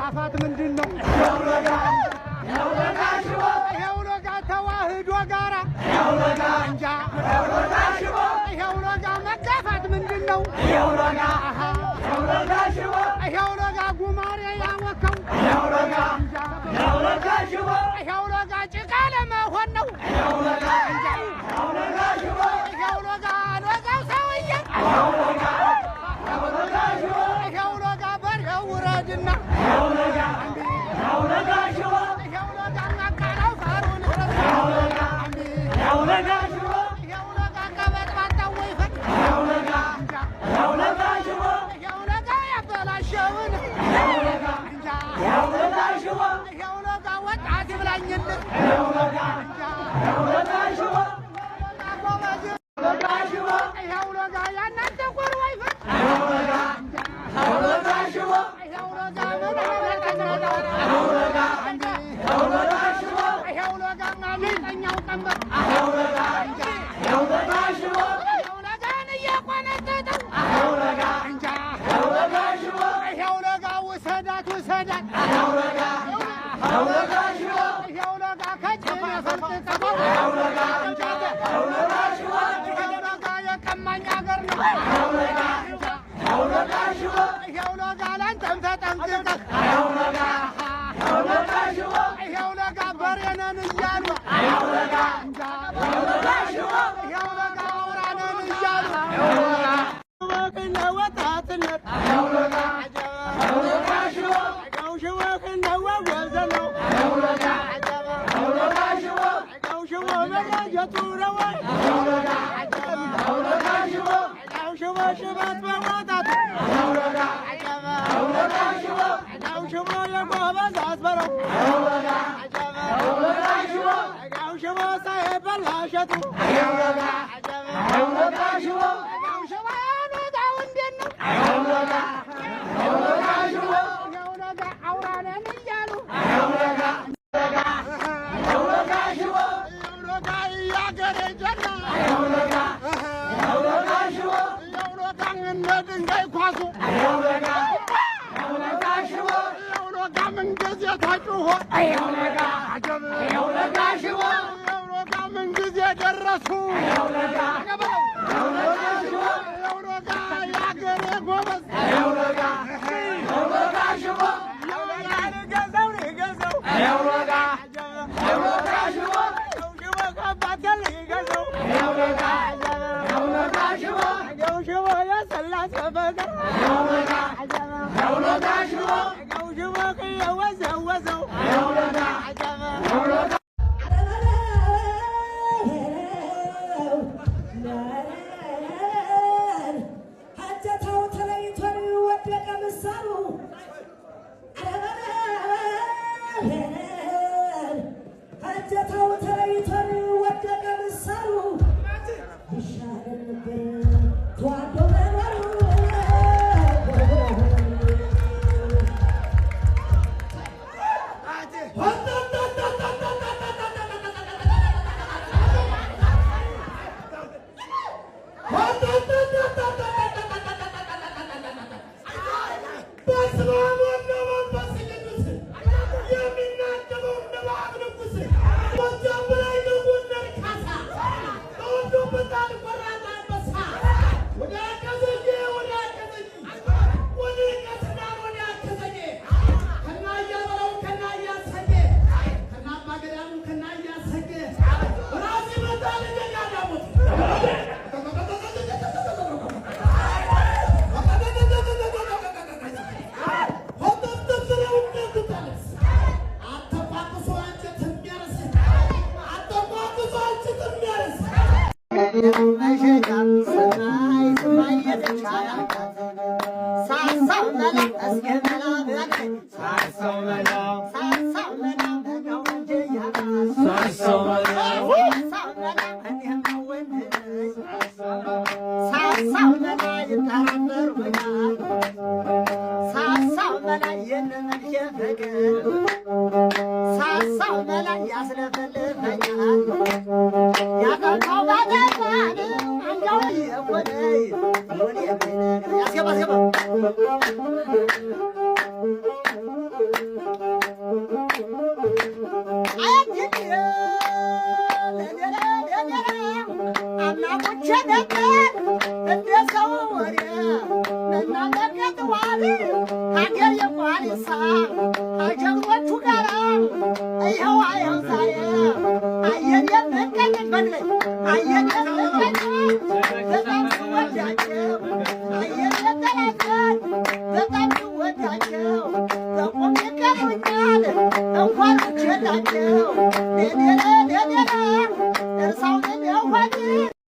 መጋፋት ምንድነው ያውለጋ ተዋህዶ ጋራ እንጃ ያውለጋ መጋፋት ምንድነው ያውለጋ ጉማሬ ያወከው ያውለጋ ጭቃ ለመሆን ነው ያውለጋ ለጋው ሰውዬ ያውለጋ በርኸው ውረድና ያውለጋ ናቃራው ሳሩን ያውለጋ ከበጥባጣው ወይፈን ያውለጋ ያበላሸውን ያውለጋ ወጣት ይብላኝልን ያውለጋ ያናንተ ቆር ወይፈን ያውለጋ ቀንበር ያውለጋን እያቆነጠጠው ያውለጋ ውሰዳት ያውለጋ ከጭን የፈልጥቀው ያውለጋ የቀማኝ አገር ነው ያውለጋ ላንተም ተጠንቅቀህ ያውለጋ በሬነን እያሉ ያውለጋ አውራነን እያሉ ወጣትነት ሽወክነ ወዘለው ሽወ በየቱረወ ሽወ ሽበት በወጣት ሽወ የጎበዝ አስበለው ሽወ ሳይበላ እሸቱ ሽወ ያውለጋው እንዴት ነው ያውለጋ አውራነን እያሉ ያውለጋ ያገሬ ጀና ያውለጋ እነ ድንጋይ ኳሱ ያውለጋ ምንጊዜ ታጩሆ ያውለጋ ምንጊዜ ደረሱ ያውለጋ ያገሬ ጎበዝ Let's go. Hager your body, son.